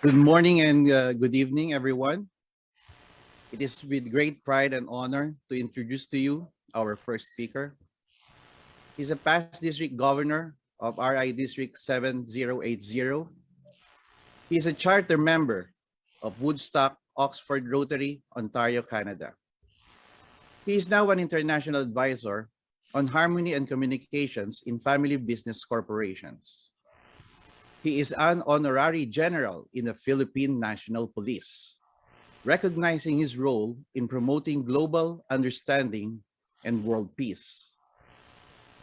Good morning and good evening, everyone. It is with great pride and honor to introduce to you our first speaker. He's a past district governor of RI District 7080. He is a charter member of Woodstock, Oxford Rotary, Ontario, Canada. He is now an international advisor on harmony and communications in family business corporations. He is an honorary general in the Philippine National Police, recognizing his role in promoting global understanding and world peace.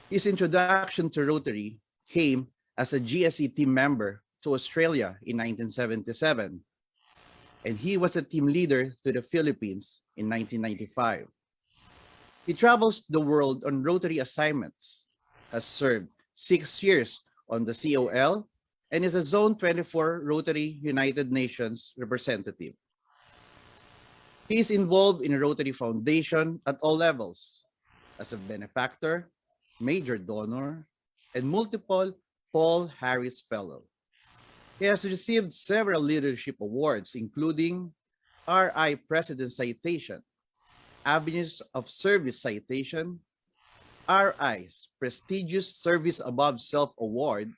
His introduction to Rotary came as a GSE team member to Australia in 1977, and he was a team leader to the Philippines in 1995. He travels the world on Rotary assignments, has served 6 years on the COL, and is a Zone 24 Rotary United Nations representative. He is involved in Rotary Foundation at all levels, as a benefactor, major donor, and multiple Paul Harris Fellow. He has received several leadership awards, including RI President Citation, Avenues of Service Citation, RI's Prestigious Service Above Self Award,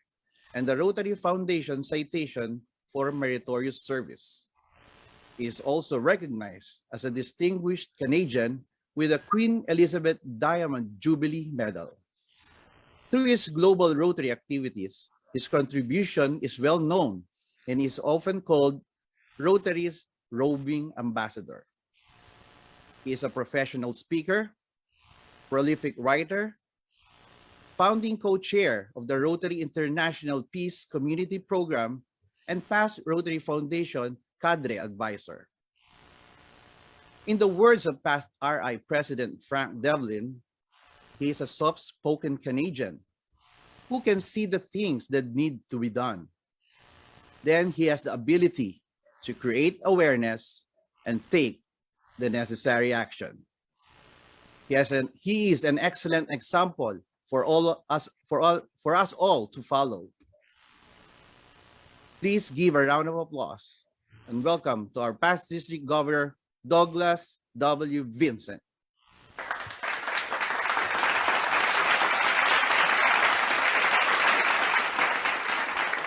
and the Rotary Foundation Citation for Meritorious Service. He is also recognized as a distinguished Canadian with a Queen Elizabeth Diamond Jubilee Medal. Through his global Rotary activities, his contribution is well known and is often called Rotary's roving ambassador. He is a professional speaker, prolific writer, founding co-chair of the Rotary International Peace Community Program, and past Rotary Foundation cadre advisor. In the words of past RI President Frank Devlin, he is a soft-spoken Canadian who can see the things that need to be done. Then he has the ability to create awareness and take the necessary action. He is an excellent example for us all to follow. Please give a round of applause and welcome to our past district governor, Douglas W. Vincent.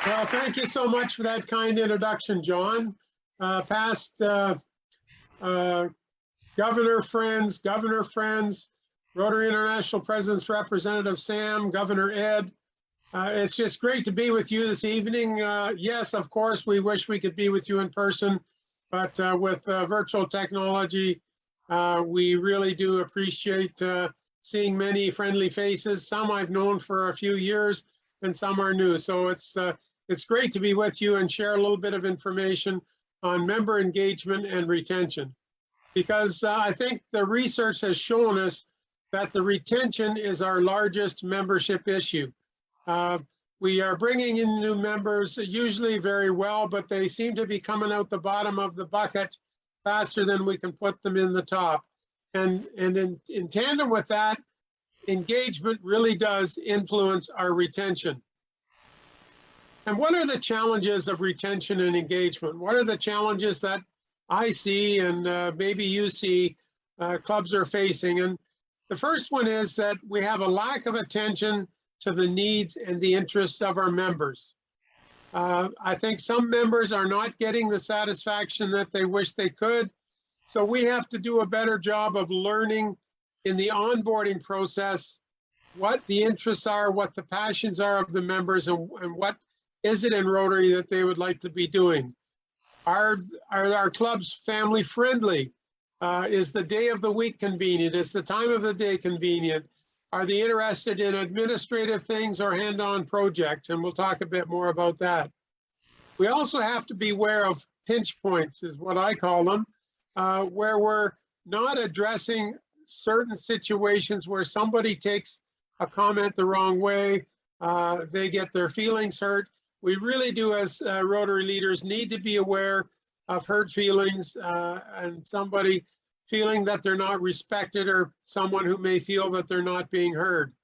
Well, thank you so much for that kind introduction, John. Past governor friends, Rotary International President's Representative Sam, Governor Ed. It's just great to be with you this evening. Yes, of course, we wish we could be with you in person, but with virtual technology, we really do appreciate seeing many friendly faces. Some I've known for a few years and some are new. So it's great to be with you and share a little bit of information on member engagement and retention. Because I think the research has shown us that the retention is our largest membership issue. We are bringing in new members usually very well, but they seem to be coming out the bottom of the bucket faster than we can put them in the top. And in tandem with that, engagement really does influence our retention. And what are the challenges of retention and engagement? What are the challenges that I see and maybe you see clubs are facing? And the first one is that we have a lack of attention to the needs and the interests of our members. I think some members are not getting the satisfaction that they wish they could. So we have to do a better job of learning in the onboarding process what the interests are, what the passions are of the members, and what is it in Rotary that they would like to be doing. Are our clubs family friendly? Is the day of the week convenient? Is the time of the day convenient? Are they interested in administrative things or hand-on projects? And we'll talk a bit more about that. We also have to be aware of pinch points, is what I call them, where we're not addressing certain situations where somebody takes a comment the wrong way, they get their feelings hurt. We really do, as Rotary leaders, need to be aware of hurt feelings and somebody feeling that they're not respected or someone who may feel that they're not being heard.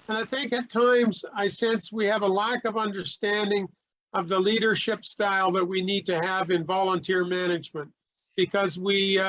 And I think at times I sense we have a lack of understanding of the leadership style that we need to have in volunteer management, because we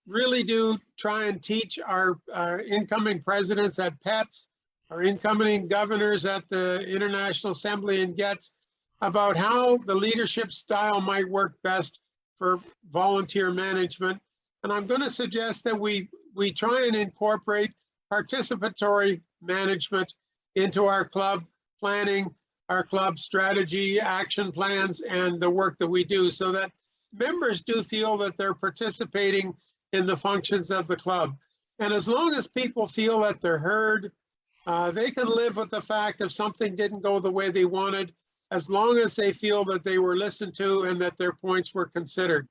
really do try and teach our incoming presidents at PETS, our incoming governors at the International Assembly and GETS, about how the leadership style might work best for volunteer management. And I'm going to suggest that we try and incorporate participatory management into our club planning, our club strategy, action plans, and the work that we do, so that members do feel that they're participating in the functions of the club. And as long as people feel that they're heard, they can live with the fact if something didn't go the way they wanted, as long as they feel that they were listened to and that their points were considered.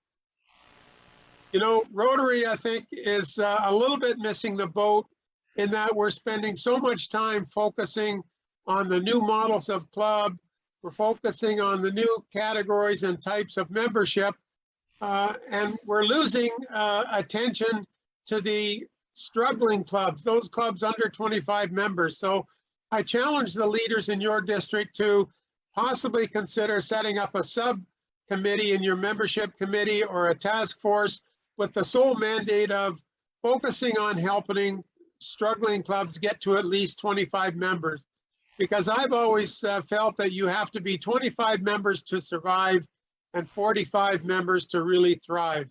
You know, Rotary, I think, is a little bit missing the boat in that we're spending so much time focusing on the new models of club. We're focusing on the new categories and types of membership, and we're losing attention to the struggling clubs, those clubs under 25 members. So I challenge the leaders in your district to possibly consider setting up a subcommittee in your membership committee or a task force with the sole mandate of focusing on helping struggling clubs get to at least 25 members. Because I've always felt that you have to be 25 members to survive and 45 members to really thrive.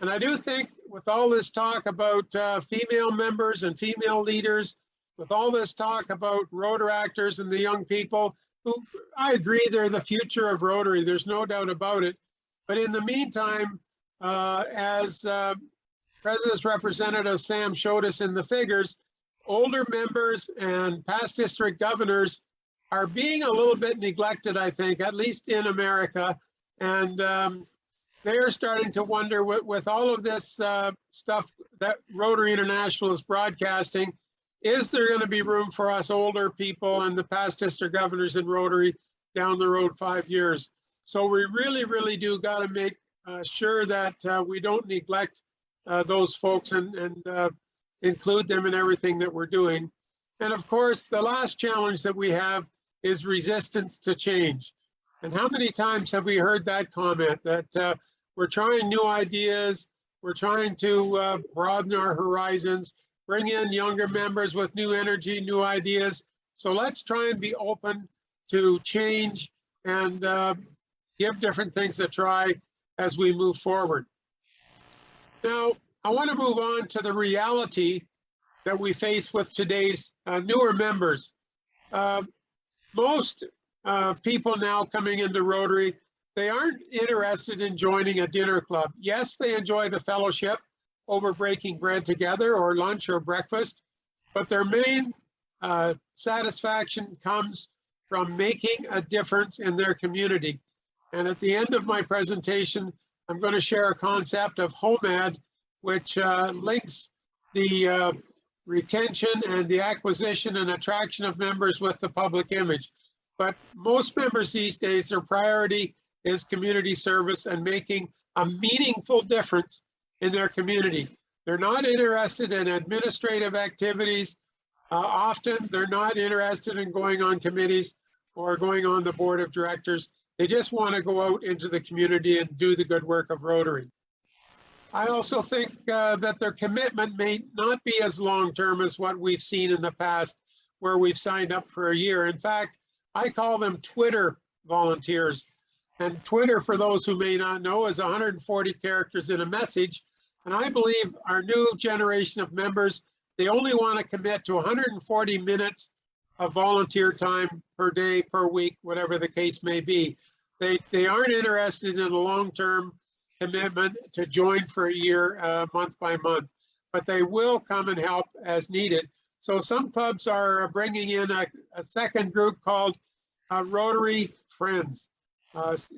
And I do think with all this talk about female members and female leaders, with all this talk about Rotaractors and the young people, who I agree they're the future of Rotary, there's no doubt about it. But in the meantime, as President's Representative Sam showed us in the figures, older members and past district governors are being a little bit neglected, I think, at least in America. And they're starting to wonder with all of this stuff that Rotary International is broadcasting, is there going to be room for us older people and the past district governors in Rotary down the road 5 years? So we really, really do got to make sure that we don't neglect those folks and include them in everything that we're doing. And of course, the last challenge that we have is resistance to change. And how many times have we heard that comment that we're trying new ideas, we're trying to broaden our horizons, bring in younger members with new energy, new ideas. So let's try and be open to change and give different things a try as we move forward. Now, I want to move on to the reality that we face with today's newer members. Most people now coming into Rotary, they aren't interested in joining a dinner club. Yes, they enjoy the fellowship over breaking bread together or lunch or breakfast, but their main satisfaction comes from making a difference in their community. And at the end of my presentation, I'm going to share a concept of HOMAD, which links the retention and the acquisition and attraction of members with the public image. But most members these days, their priority is community service and making a meaningful difference in their community. They're not interested in administrative activities. Often they're not interested in going on committees or going on the board of directors. They just want to go out into the community and do the good work of Rotary. I also think that their commitment may not be as long-term as what we've seen in the past, where we've signed up for a year. In fact, I call them Twitter volunteers. And Twitter, for those who may not know, is 140 characters in a message. And I believe our new generation of members, they only want to commit to 140 minutes of volunteer time per day, per week, whatever the case may be. They aren't interested in a long-term commitment to join for a year, month by month, but they will come and help as needed. So some clubs are bringing in a second group called Rotary Friends.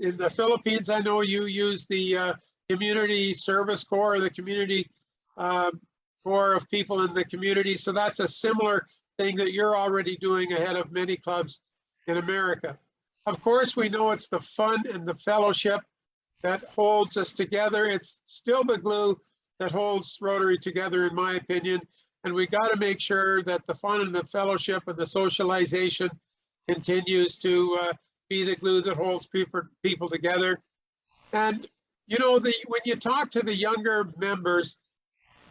In the Philippines, I know you use the Community Service Corps, or the Community Corps of people in the community. So that's a similar thing that you're already doing ahead of many clubs in America. Of course, we know it's the fun and the fellowship that holds us together. It's still the glue that holds Rotary together, in my opinion. And we got to make sure that the fun and the fellowship and the socialization continues to be the glue that holds people together. And, you know, when you talk to the younger members,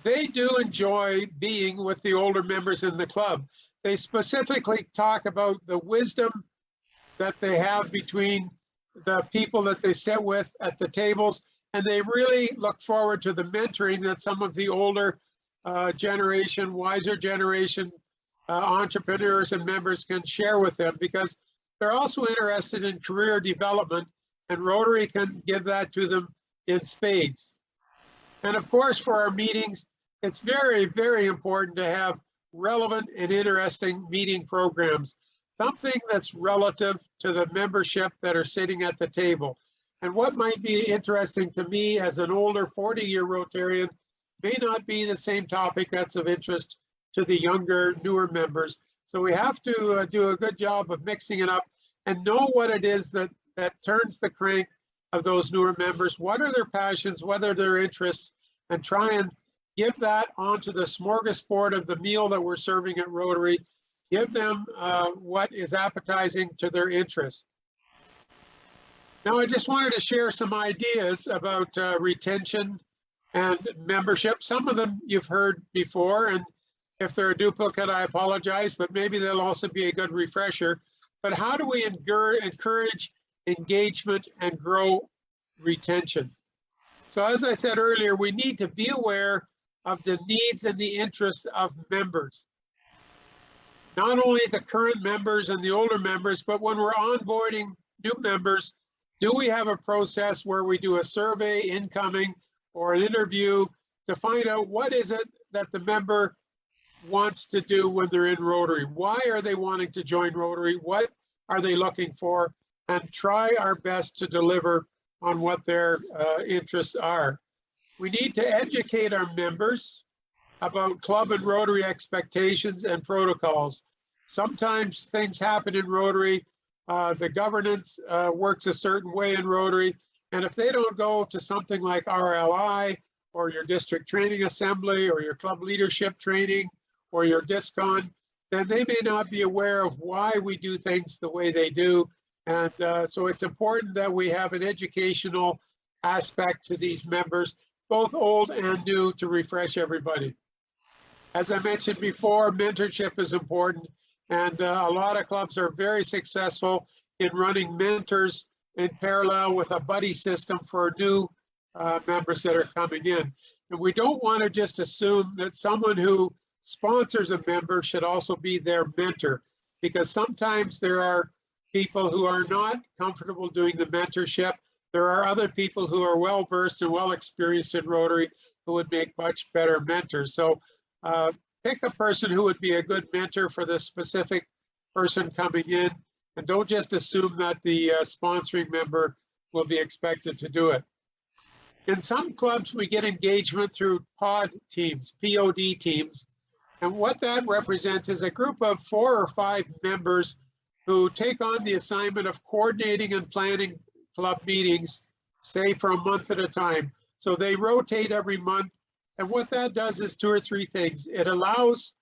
they do enjoy being with the older members in the club. They specifically talk about the wisdom that they have between the people that they sit with at the tables, and they really look forward to the mentoring that some of the older generation, wiser generation entrepreneurs and members can share with them, because they're also interested in career development, and Rotary can give that to them in spades. And of course, for our meetings, it's very, very important to have relevant and interesting meeting programs, something that's relative to the membership that are sitting at the table. And what might be interesting to me as an older 40-year Rotarian may not be the same topic that's of interest to the younger, newer members. So we have to do a good job of mixing it up and know what it is that turns the crank of those newer members. What are their passions? What are their interests? And try and give that onto the smorgasbord of the meal that we're serving at Rotary. Give them what is appetizing to their interests. Now, I just wanted to share some ideas about retention and membership. Some of them you've heard before, and if they're a duplicate, I apologize, but maybe they'll also be a good refresher. But how do we encourage engagement and grow retention? So as I said earlier, we need to be aware of the needs and the interests of members. Not only the current members and the older members, but when we're onboarding new members, do we have a process where we do a survey incoming or an interview to find out what is it that the member wants to do when they're in Rotary? Why are they wanting to join Rotary? What are they looking for? And try our best to deliver on what their interests are. We need to educate our members about club and Rotary expectations and protocols. Sometimes things happen in Rotary. The governance works a certain way in Rotary. And if they don't go to something like RLI or your district training assembly or your club leadership training or your DisCon, then they may not be aware of why we do things the way they do. And so it's important that we have an educational aspect to these members, both old and new, to refresh everybody. As I mentioned before, mentorship is important, and a lot of clubs are very successful in running mentors in parallel with a buddy system for new members that are coming in. And we don't want to just assume that someone who sponsors a member should also be their mentor, because sometimes there are people who are not comfortable doing the mentorship. There are other people who are well versed and well experienced in Rotary who would make much better mentors. So pick a person who would be a good mentor for the specific person coming in, and don't just assume that the sponsoring member will be expected to do it. In some clubs, we get engagement through pod teams, POD teams. And what that represents is a group of 4 or 5 members who take on the assignment of coordinating and planning club meetings, say for a month at a time. So they rotate every month. And what that does is 2 or 3 things. It allows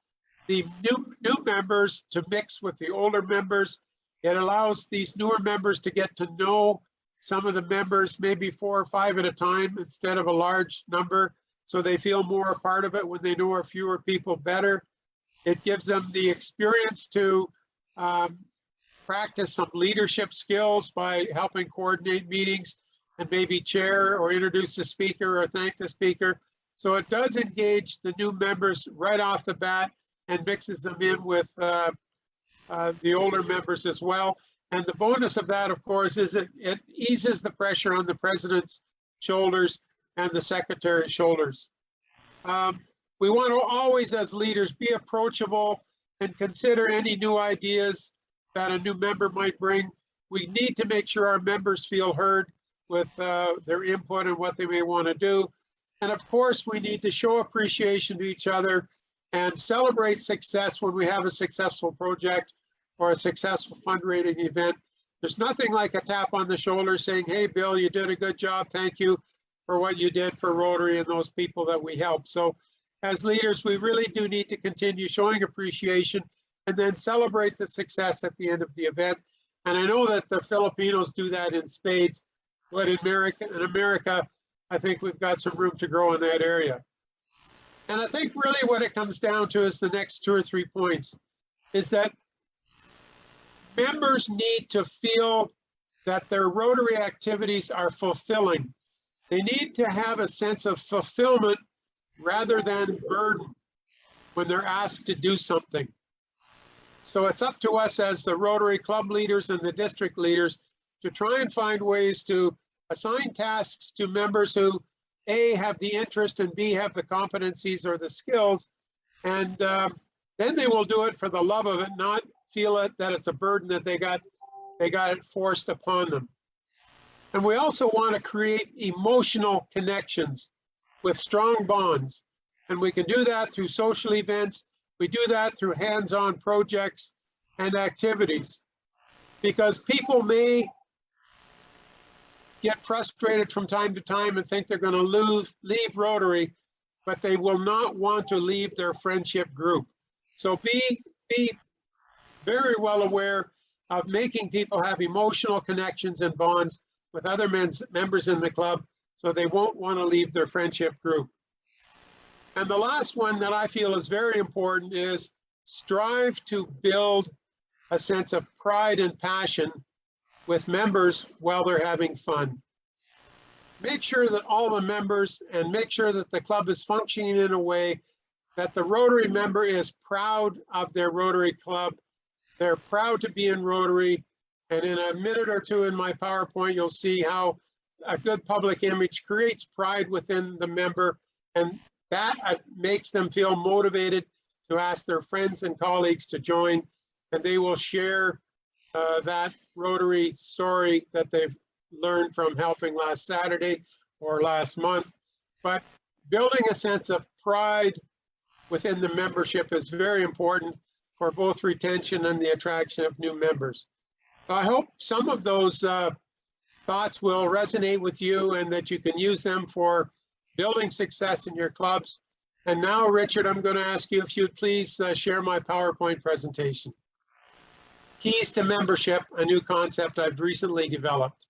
the new members to mix with the older members. It allows these newer members to get to know some of the members, maybe 4 or 5 at a time instead of a large number, so they feel more a part of it when they know a fewer people better. It gives them the experience to practice some leadership skills by helping coordinate meetings and maybe chair or introduce the speaker or thank the speaker. So it does engage the new members right off the bat and mixes them in with the older members as well. And the bonus of that, of course, is it eases the pressure on the president's shoulders and the secretary's shoulders. We want to always, as leaders, be approachable and consider any new ideas that a new member might bring. We need to make sure our members feel heard with their input and what they may want to do. And of course, we need to show appreciation to each other and celebrate success when we have a successful project or a successful fundraising event. There's nothing like a tap on the shoulder saying, hey, Bill, you did a good job. Thank you for what you did for Rotary and those people that we helped. So as leaders, we really do need to continue showing appreciation and then celebrate the success at the end of the event. And I know that the Filipinos do that in spades, but in America, I think we've got some room to grow in that area. And I think really what it comes down to is the next 2 or 3 points, is that members need to feel that their Rotary activities are fulfilling. They need to have a sense of fulfillment rather than burden when they're asked to do something. So it's up to us as the Rotary club leaders and the district leaders to try and find ways to assign tasks to members who A, have the interest, and B, have the competencies or the skills. And then they will do it for the love of it, not feel it that it's a burden that they got it forced upon them. And we also want to create emotional connections with strong bonds. And we can do that through social events. We do that through hands-on projects and activities, because people may get frustrated from time to time and think they're going to leave Rotary, but they will not want to leave their friendship group. So be very well aware of making people have emotional connections and bonds with other members in the club, so they won't want to leave their friendship group. And the last one that I feel is very important is strive to build a sense of pride and passion with members while they're having fun. Make sure that all the members, and make sure that the club is functioning in a way that the Rotary member is proud of their Rotary club. They're proud to be in Rotary. And in a minute or two in my PowerPoint, you'll see how a good public image creates pride within the member, and that makes them feel motivated to ask their friends and colleagues to join, and they will share that Rotary story that they've learned from helping last Saturday or last month. But building a sense of pride within the membership is very important for both retention and the attraction of new members. So I hope some of those thoughts will resonate with you and that you can use them for building success in your clubs. And now, Richard, I'm going to ask you if you'd please share my PowerPoint presentation. Keys to membership, a new concept I've recently developed.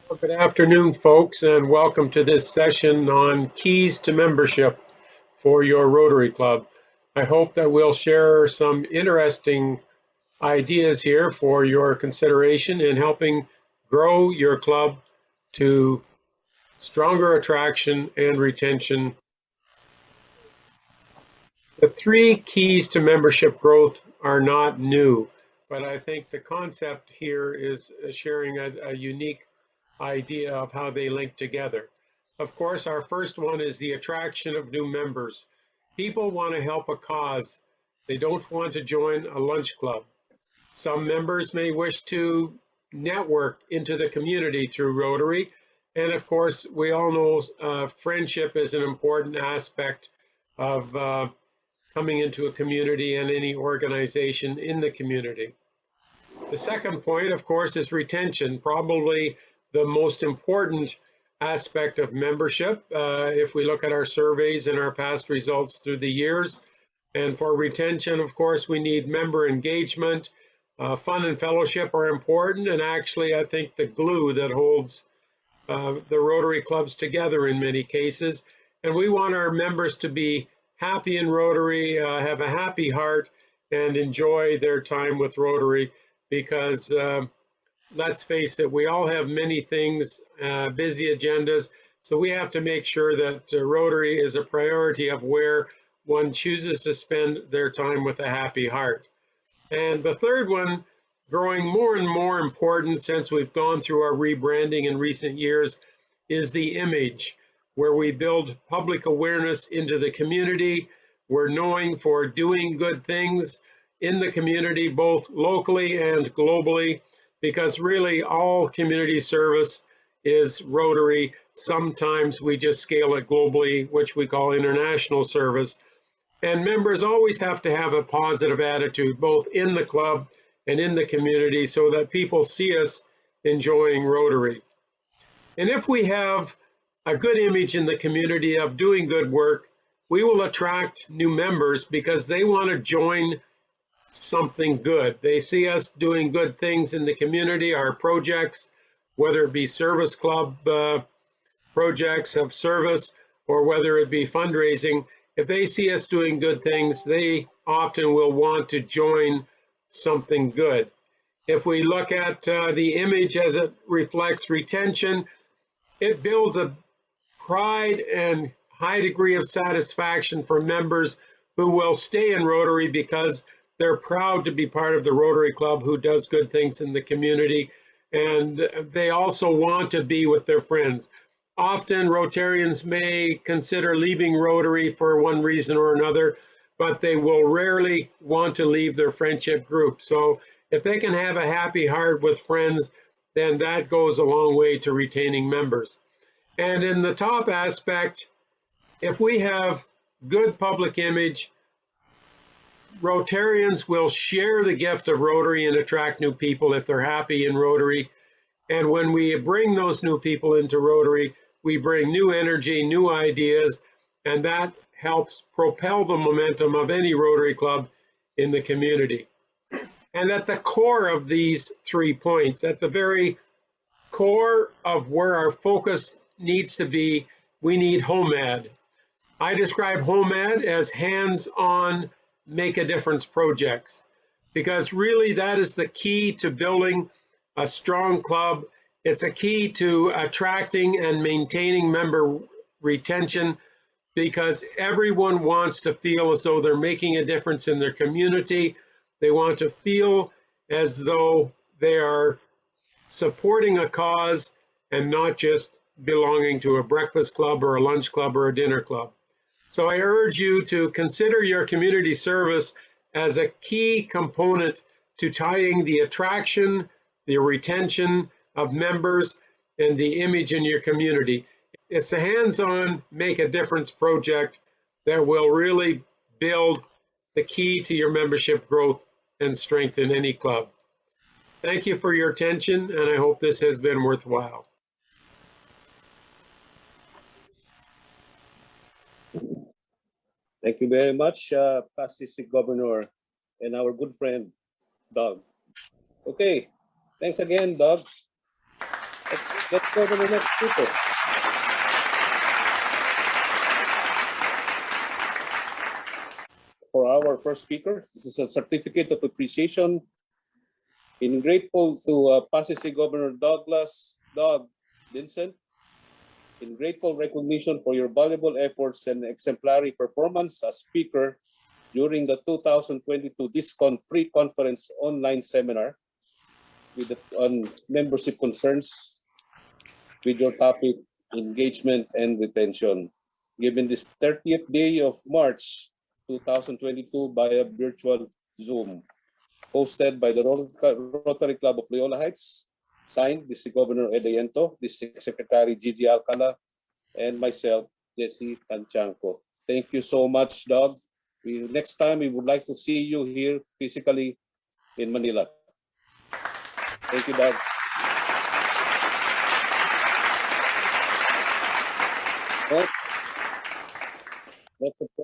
Well, good afternoon, folks, and welcome to this session on keys to membership for your Rotary Club. I hope that we'll share some interesting ideas here for your consideration in helping grow your club to stronger attraction and retention. The 3 keys to membership growth are not new, but I think the concept here is sharing a unique idea of how they link together. Of course, our first one is the attraction of new members. People want to help a cause. They don't want to join a lunch club. Some members may wish to network into the community through Rotary. And of course, we all know friendship is an important aspect of coming into a community and any organization in the community. The second point, of course, is retention, probably the most important aspect of membership if we look at our surveys and our past results through the years. And for retention, of course, we need member engagement. Fun and fellowship are important, and actually I think the glue that holds the Rotary clubs together in many cases. And we want our members to be happy in Rotary, have a happy heart, and enjoy their time with Rotary, because let's face it, we all have many things, busy agendas, so we have to make sure that Rotary is a priority of where one chooses to spend their time with a happy heart. And the third one, growing more and more important since we've gone through our rebranding in recent years, is the image, where we build public awareness into the community. We're known for doing good things in the community, both locally and globally, because really all community service is Rotary. Sometimes we just scale it globally, which we call international service. And members always have to have a positive attitude, both in the club and in the community, so that people see us enjoying Rotary. And if we have a good image in the community of doing good work, we will attract new members because they want to join something good. They see us doing good things in the community, our projects, whether it be service club projects of service or whether it be fundraising. If they see us doing good things, they often will want to join something good. If we look at the image as it reflects retention, it builds a pride and high degree of satisfaction for members who will stay in Rotary because they're proud to be part of the Rotary Club who does good things in the community, and they also want to be with their friends. Often Rotarians may consider leaving Rotary for one reason or another, but they will rarely want to leave their friendship group. So if they can have a happy heart with friends, then that goes a long way to retaining members. And in the top aspect, if we have good public image, Rotarians will share the gift of Rotary and attract new people if they're happy in Rotary. And when we bring those new people into Rotary, we bring new energy, new ideas, and that helps propel the momentum of any Rotary Club in the community. And at the core of these 3 points, at the very core of where our focus needs to be, we need HOMAD. I describe HOMAD as hands-on, make a difference projects, because really that is the key to building a strong club. It's a key to attracting and maintaining member retention, because everyone wants to feel as though they're making a difference in their community. They want to feel as though they are supporting a cause and not just belonging to a breakfast club or a lunch club or a dinner club. So I urge you to consider your community service as a key component to tying the attraction, the retention of members, and the image in your community. It's a hands-on, make a difference project that will really build the key to your membership growth and strength in any club. Thank you for your attention, and I hope this has been worthwhile. Thank you very much, past District Governor and our good friend, Doug. Okay, thanks again, Doug. Let's go to the next speaker. For our first speaker, this is a certificate of appreciation. In grateful to past District Governor Vincent, in grateful recognition for your valuable efforts and exemplary performance as speaker during the 2022 DisCon pre-conference online seminar on membership concerns with your topic, engagement and retention, given this 30th day of March 2022 via virtual Zoom, hosted by the Rotary Club of Loyola Heights, signed District Governor Ed Ayento, District Secretary Gigi Alcala, and myself, Jesse Tanchanco. Thank you so much, Doug. Next time, we would like to see you here physically in Manila. Thank you, Doug. Let's